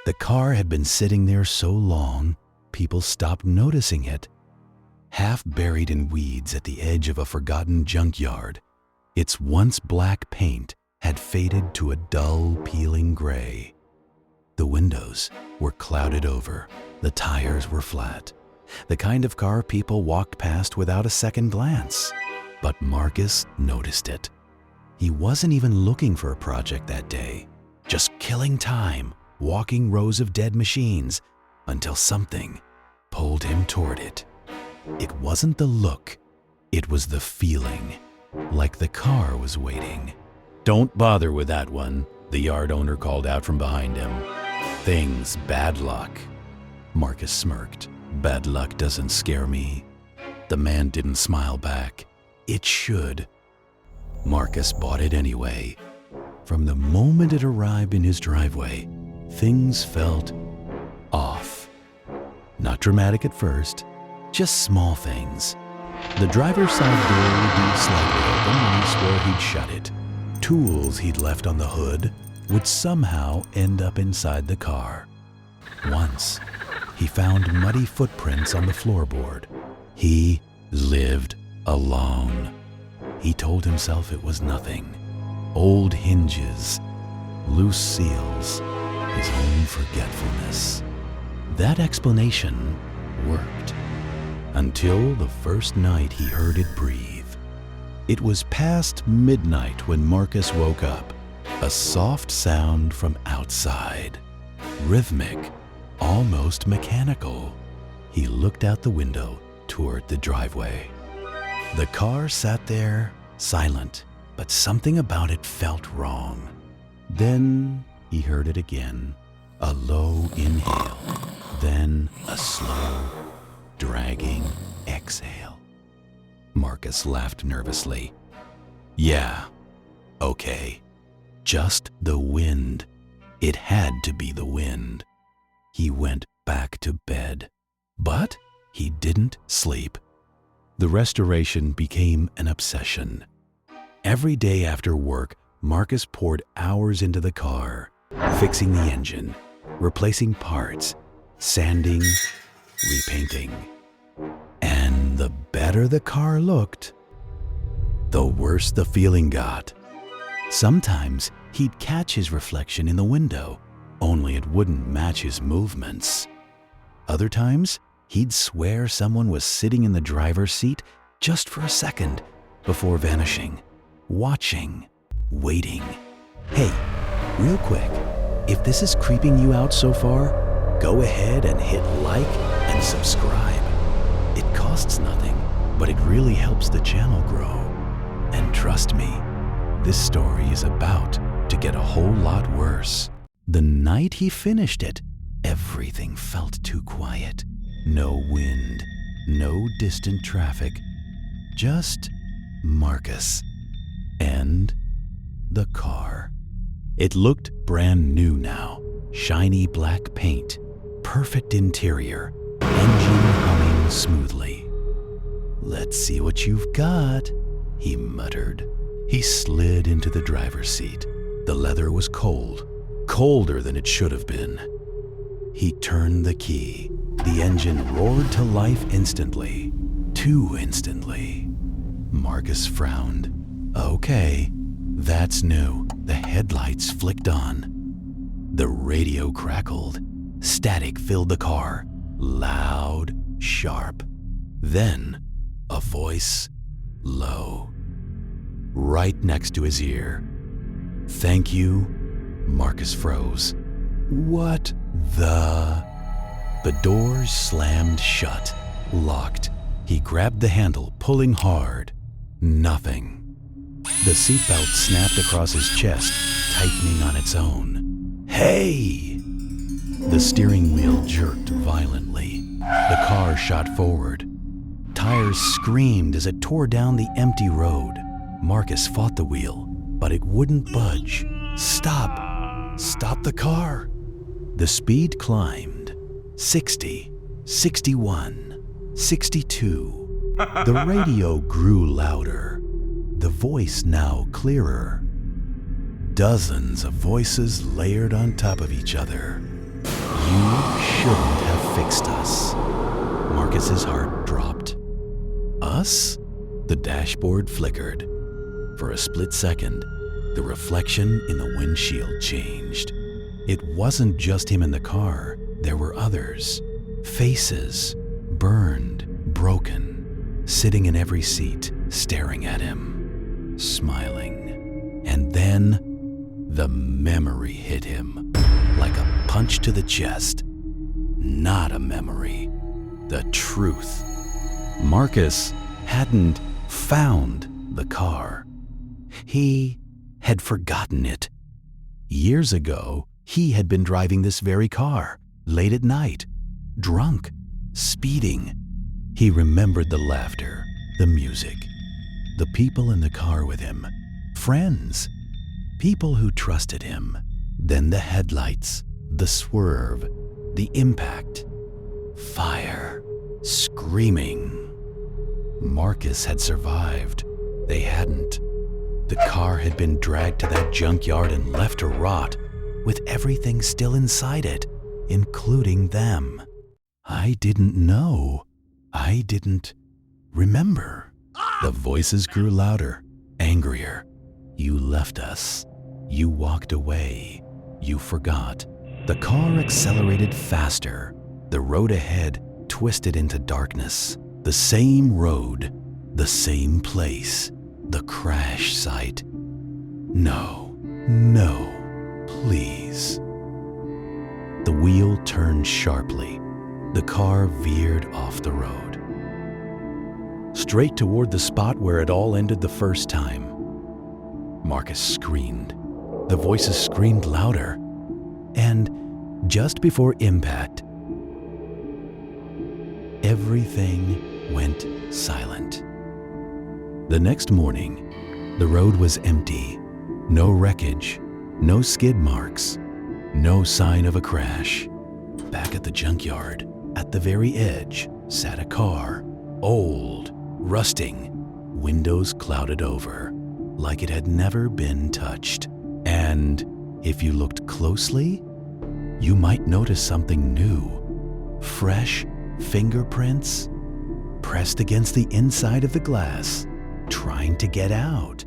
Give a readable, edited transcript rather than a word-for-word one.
The car had been sitting there so long, people stopped noticing it. Half buried in weeds at the edge of a forgotten junkyard, its once black paint had faded to a dull, peeling gray. The windows were clouded over, the tires were flat, the kind of car people walked past without a second glance. But Marcus noticed it. He wasn't even looking for a project that day, just killing time, walking rows of dead machines, until something pulled him toward it. It wasn't the look, it was the feeling, like the car was waiting. "Don't bother with that one," the yard owner called out from behind him. "Thing's bad luck." Marcus smirked. "Bad luck doesn't scare me." The man didn't smile back. It should. Marcus bought it anyway. From the moment it arrived in his driveway, things felt off. Not dramatic at first, just small things. The driver's side door would be slightly open when he swore he'd shut it. Tools he'd left on the hood would somehow end up inside the car. Once, he found muddy footprints on the floorboard. He lived alone. He told himself it was nothing. Old hinges, loose seals, his own forgetfulness. That explanation worked. Until the first night he heard it breathe. It was past midnight when Marcus woke up. A soft sound from outside. Rhythmic, almost mechanical. He looked out the window toward the driveway. The car sat there, silent, but something about it felt wrong. Then he heard it again. A low inhale, then a slow, dragging exhale. Marcus laughed nervously. "Yeah, okay. Just the wind. It had to be the wind." He went back to bed. But he didn't sleep. The restoration became an obsession. Every day after work, Marcus poured hours into the car, fixing the engine, replacing parts, sanding, repainting. And the better the car looked, the worse the feeling got. Sometimes he'd catch his reflection in the window, only it wouldn't match his movements. Other times, he'd swear someone was sitting in the driver's seat just for a second before vanishing, watching, waiting. Hey, real quick, if this is creeping you out so far, go ahead and hit like and subscribe. It costs nothing, but it really helps the channel grow. And trust me, this story is about to get a whole lot worse. The night he finished it, everything felt too quiet. No wind, no distant traffic, just Marcus and the car. It looked brand new now, shiny black paint, perfect interior, engine humming smoothly. "Let's see what you've got," he muttered. He slid into the driver's seat. The leather was cold, colder than it should have been. He turned the key. The engine roared to life instantly, too instantly. Marcus frowned. Okay, that's new. The headlights flicked on. The radio crackled. Static filled the car, loud, sharp. Then, a voice, low, right next to his ear. "Thank you." Marcus froze. What the? The doors slammed shut, locked. He grabbed the handle, pulling hard. Nothing. The seatbelt snapped across his chest, tightening on its own. Hey! The steering wheel jerked violently. The car shot forward. Tires screamed as it tore down the empty road. Marcus fought the wheel, but it wouldn't budge. Stop! Stop the car! The speed climbed. 60, 61, 62. The radio grew louder, the voice now clearer. Dozens of voices layered on top of each other. You shouldn't have fixed us. Marcus's heart dropped. Us? The dashboard flickered. For a split second, the reflection in the windshield changed. It wasn't just him in the car. There were others. Faces, burned, broken, sitting in every seat, staring at him, smiling. And then the memory hit him like a punch to the chest. Not a memory, the truth. Marcus hadn't found the car. He had forgotten it. Years ago, he had been driving this very car, late at night, drunk, speeding. He remembered the laughter, the music, the people in the car with him, friends, people who trusted him. Then the headlights, the swerve, the impact, fire, screaming. Marcus had survived. They hadn't. The car had been dragged to that junkyard and left to rot, with everything still inside it, including them. I didn't know. I didn't remember. The voices grew louder, angrier. You left us. You walked away. You forgot. The car accelerated faster. The road ahead twisted into darkness. The same road, the same place, the crash site. No, please. The wheel turned sharply. The car veered off the road, straight toward the spot where it all ended the first time. Marcus screamed. The voices screamed louder. And just before impact, everything went silent. The next morning, the road was empty. No wreckage, no skid marks, no sign of a crash. Back at the junkyard, at the very edge, sat a car, old, rusting, windows clouded over, like it had never been touched. And if you looked closely, you might notice something new. Fresh fingerprints pressed against the inside of the glass, trying to get out.